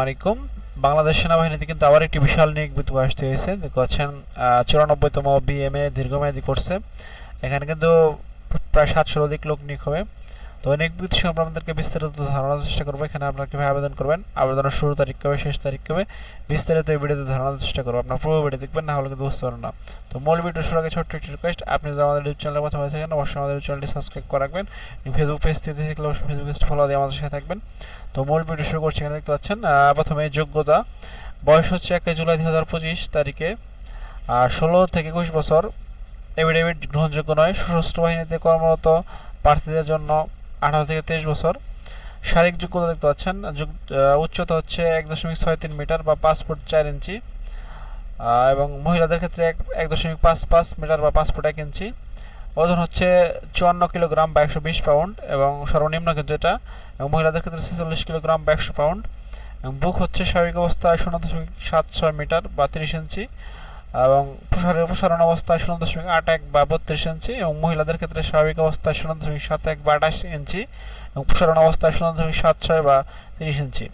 আলাইকুম। বাংলাদেশ সেনাবাহিনীতে কিন্তু আবার একটি বিশাল নিয়োগ বিজ্ঞপ্তি আসতে হয়েছে। দেখতে পাচ্ছেন 94তম বিএমএ দীর্ঘমেয়াদী কোর্সে এখানে কিন্তু প্রায় 700 অধিক লোক নিয়োগ হবে। তো নিয়োগ বিজ্ঞপ্তি সম্পর্কে আপনাদেরকে বিস্তারিত ধারণার চেষ্টা করবো। এখানে আপনারা কীভাবে আবেদন করবেন, আবেদনের শুরু তারিখ কবে, শেষ তারিখ কবে, বিস্তারিত এই ভিডিওতে ধারণার চেষ্টা করবো। আপনার পুরো ভিডিও দেখবেন, না হলে কিন্তু বুঝতে পারবেন না। তো মূল ভিডিও শুরু আগে ছোট্ট একটি রিকোয়েস্ট, আপনি যদি আমাদের ইউটিউব চ্যানেলে প্রথমে থাকেন অবশ্যই আমাদের চ্যানেলটি সাবস্ক্রাইব করে রাখবেন। ফেসবুক পেজ থেকে দেখলে অবশ্যই ফেসবুক পেজটি ফলো দিয়ে আমাদের সাথে থাকবেন। তো মূল ভিডিও শুরু করছি। এখানে দেখতে পাচ্ছেন প্রথমে যোগ্যতা, বয়স হচ্ছে 1 জুলাই 2025 তারিখে 16 থেকে 21 বছর, এফিডেভিট গ্রহণযোগ্য নয়। সশস্ত্র বাহিনীতে কর্মরত প্রার্থীদের জন্য 18 থেকে 23 বছর। শারীরিক যোগ্যতা দেখতে পাচ্ছেন, উচ্চতা হচ্ছে 1.63 মিটার বা 5 ফুট 4 ইঞ্চি, এবং মহিলাদের ক্ষেত্রে 1.55 মিটার বা 5 ফুট 1 ইঞ্চি। ওজন হচ্ছে 54 কিলোগ্রাম বা 120 পাউন্ড এবং সর্বনিম্ন কিন্তু এটা। এবং মহিলাদের ক্ষেত্রে 46 কিলোগ্রাম বা 100 পাউন্ড। এবং বুক হচ্ছে স্বাভাবিক অবস্থায় 0.76 মিটার বা 30 ইঞ্চি, এবং প্রসারণ অবস্থায় 0.81 বা 32 ইঞ্চি, এবং মহিলাদের ক্ষেত্রে স্বাভাবিক অবস্থায় 0.71 বা 28 ইঞ্চি, এবং প্রসারণ অবস্থায় 0.76 বা 30 ইঞ্চি।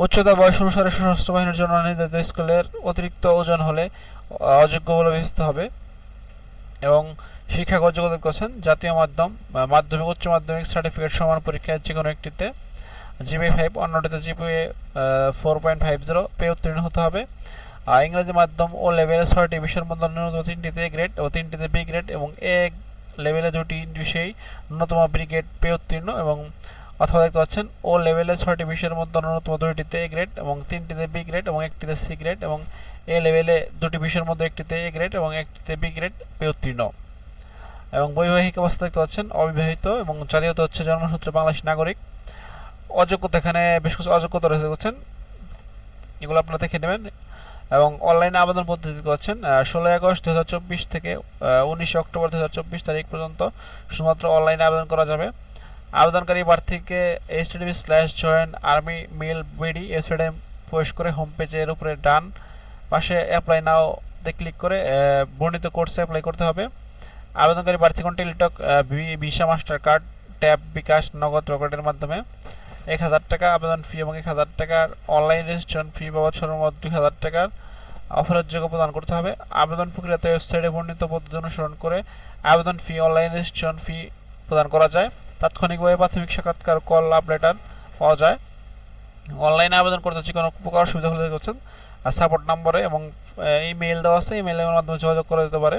উচ্চতা বয়স অনুসারে সশস্ত্র বাহিনীর জন্য নির্ধারিত স্কেলের অতিরিক্ত ওজন হলে অযোগ্য বলে বিবেচিত হবে। এবং শিক্ষাগত যোগ্যতা করছেন জাতীয় মাধ্যমিক উচ্চ মাধ্যমিক সার্টিফিকেট সমান পরীক্ষায় যে কোনো একটিতে জিপিএ 5, অন্যটিতে জিপিএ 4.50 পেয়ে উত্তীর্ণ হতে হবে। ইংরেজি মাধ্যম ও লেভেলে 6টি বিষয়ের মধ্যে ন্যূনতম 3টিতে এ গ্রেড ও 3টিতে বি গ্রেড, এবং এ লেভেলে 2টি বিষয়ে ন্যূনতম বি গ্রেড পেয়ে উত্তীর্ণ, এবং অথবা দেখতে পাচ্ছেন ও লেভেলে 6টি বিষয়ের মধ্যে ন্যূনতম 2টিতে এ গ্রেড এবং 3টিতে বি গ্রেড এবং 1টিতে সি গ্রেড, এবং এ লেভেলে 2টি বিষয়ের মধ্যে 1টিতে এ গ্রেড এবং 1টিতে বি গ্রেড পেয়ে উত্তীর্ণ। এবং বৈবাহিক অবস্থা দেখতে পাচ্ছেন অবিবাহিত, এবং জাতীয়তা হচ্ছে জন্মসূত্রে বাংলাদেশী নাগরিক। অযোগ্যতা, এখানে বেশ কিছু অযোগ্যতা রয়েছে দেখছেন, এগুলো আপনারা দেখে নেবেন। এবং অনলাইনে আবেদন পদ্ধতি দেখতে পাচ্ছেন 16 আগস্ট 2024 থেকে 19 অক্টোবর 2024 তারিখ পর্যন্ত শুধুমাত্র অনলাইনে আবেদন করা যাবে। আবেদনকারী প্রার্থীকে https://joinarmy.mil.bd ওয়েবসাইটে প্রবেশ করে হোম পেজের উপরে ডান পাশে অ্যাপ্লাই নাও তে ক্লিক করে বর্ণিত কোর্সে অ্যাপ্লাই করতে হবে। আবেদনকারী প্রার্থী কোন Teletalk, Visa, Mastercard, Tap, bKash, Nagad, রকেটের মাধ্যমে 1000 টাকা আবেদন ফি এবং 1000 টাকার অনলাইন রেজিস্ট্রেশন ফি বাবদ সর্বমোট 2000 টাকার অফারের যোগ্য প্রদান করতে হবে। আবেদন প্রক্রিয়াতে ওয়েবসাইটে বর্ণিত পদ্ধতি অনুসরণ করে আবেদন ফি, অনলাইন রেজিস্ট্রেশন ফি প্রদান করা যায়। তাৎক্ষণিকভাবে প্রাথমিক সাক্ষাৎকার, কল, লাভ লেটার পাওয়া যায়। অনলাইনে আবেদন করতে যে কোনো প্রকার অসুবিধা হলে করছেন আর সাপোর্ট নম্বরে এবং ইমেইল দেওয়া আছে, ইমেইলের মাধ্যমে যোগাযোগ করা যেতে পারে।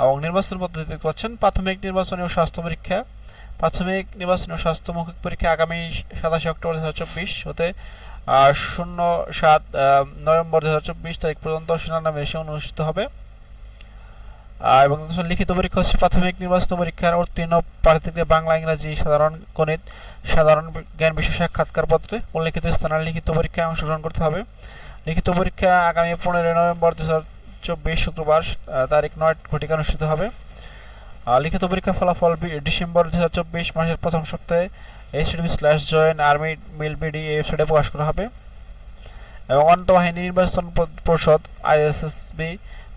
এবং নির্বাচন পদ্ধতি দেখতে পাচ্ছেন প্রাথমিক নির্বাচনী ও স্বাস্থ্য পরীক্ষা। প্রাথমিক নির্বাচনী ও স্বাস্থ্য মৌখিক পরীক্ষা আগামী 27 অক্টোবর 2024 হতে 07 নভেম্বর 2024 তারিখ পর্যন্ত শিরোনামে এসে অনুষ্ঠিত হবে। এবং লিখিত পরীক্ষা হচ্ছে প্রাথমিক নির্বাচন পরীক্ষার উত্তীর্ণ প্রার্থীকে বাংলা, ইংরাজি, সাধারণ গণিত, সাধারণ জ্ঞান বিষয় সাক্ষাৎকার পত্রে উল্লেখিত স্থানের লিখিত পরীক্ষায় অংশগ্রহণ করতে হবে। লিখিত পরীক্ষা আগামী 15 নভেম্বর 2024 শুক্রবার তারিখ 9 ঘটিকায় অনুষ্ঠিত হবে। লিখিত পরীক্ষার ফলাফল ডিসেম্বর 2024 মাসের প্রথম সপ্তাহে https://joinarmy.mil.bd ওয়েবসাইটে প্রকাশ করা হবে। এবং আন্তঃবাহিনী নির্বাচন পরিষদ আইএসএসবি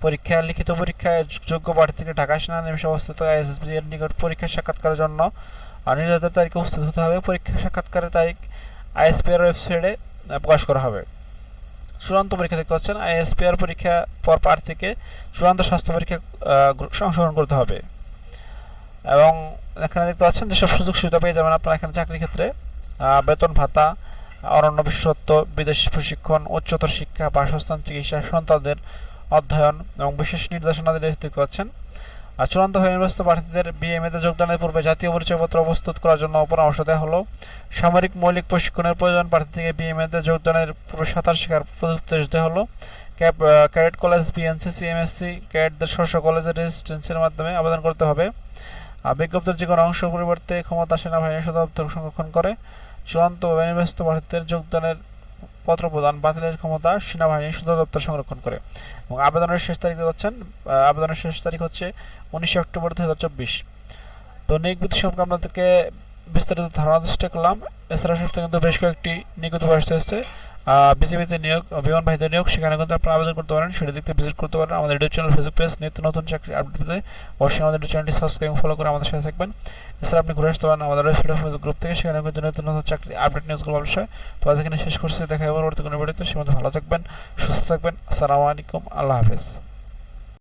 পরীক্ষা, লিখিত পরীক্ষায় যোগ্য প্রার্থীকে ঢাকা সেনানিবাসে অবস্থিত আইএসএসবি এর নিকট পরীক্ষা সাক্ষাৎকারের জন্য নির্ধারিত তারিখে উপস্থিত হতে হবে। পরীক্ষা সাক্ষাৎকারের তারিখ আইএসপিআর ওয়েবসাইটে প্রকাশ করা হবে। চূড়ান্ত পরীক্ষা দেখতে পাচ্ছেন আইএসপিআর পরীক্ষা পর প্রার্থীকে চূড়ান্ত স্বাস্থ্য পরীক্ষা অংশগ্রহণ করতে হবে। এবং এখানে দেখতে পাচ্ছেন যেসব সুযোগ সুবিধা পেয়ে যাবেন আপনারা এখানে চাকরির ক্ষেত্রে: বেতন ভাতা, অনন্য বিশেষত্ব, বিদেশ প্রশিক্ষণ, উচ্চতর শিক্ষা, বাসস্থান, চিকিৎসা, সন্তানদের অধ্যয়ন এবং বিশেষ নির্দেশনাদি দেখতে পাচ্ছেন। আর চূড়ান্ত হয়ে নির্বাচিত প্রার্থীদের বিএমএতে যোগদানের পূর্বে জাতীয় পরিচয়পত্র প্রস্তুত করার জন্য পরামর্শ দেওয়া হলো। সামরিক মৌলিক প্রশিক্ষণের প্রয়োজন প্রার্থীকে বিএমএতে যোগদানের পূর্বে সাঁতার শেখার উপদেশ দেওয়া হলো। ক্যাডেট কলেজ, বিএনসিসি, এমএসসি ক্যাডেটদের স্ব কলেজের রেজিস্ট্রেশনের মাধ্যমে আবেদন করতে হবে। বিজ্ঞপ্তির যে কোনো অংশ পরিবর্তে ক্ষমতা সেনাবাহিনী সদর দপ্তর সংরক্ষণ করে। চূড়ান্ত নির্বাচিত প্রার্থীদের যোগদানের পত্র প্রদান বাতিলের ক্ষমতা সেনাবাহিনী সদর দপ্তর সংরক্ষণ করে। এবং আবেদনের শেষ তারিখ হচ্ছেন আবেদনের শেষ তারিখ হচ্ছে 19 অক্টোবর 2024। তো নিয়োগ বিজ্ঞপ্তি সম্পর্কে আপনাদেরকে বিস্তারিত ধারণার চেষ্টা করলাম। এছাড়া কিন্তু বেশ কয়েকটি নিয়োগ আসতে আসছে, বিসিবিতে নিয়োগ, বিমান বাহিনীতে নিয়োগ, সেখানে কিন্তু আপনারা আবেদন করতে পারেন, সেটা দেখতে ভিজিট করতে পারেন। আমাদের ইউটিউব চ্যানেল, ফেসবুক পেজ, নিত্য নতুন চাকরি আপডেট পেতে অবশ্যই আমাদের ইউটিউব চ্যানেলটি সাবস্ক্রাইব ফলো করে আমাদের সাথে থাকবেন। এছাড়া আপনি ঘুরে আসতে পারেন আমাদের ফেসবুক গ্রুপ থেকে, সেখানে কিন্তু নতুন নতুন চাকরি আপডেট নিউজগুলো পাবলিশ হয়। তো আজ এখানে শেষ করছি, দেখা হবে পরবর্তী কোনো ভিডিওতে। সে মধ্যে ভালো থাকবেন, সুস্থ থাকবেন। আসসালামু আলাইকুম, আল্লাহ হাফেজ।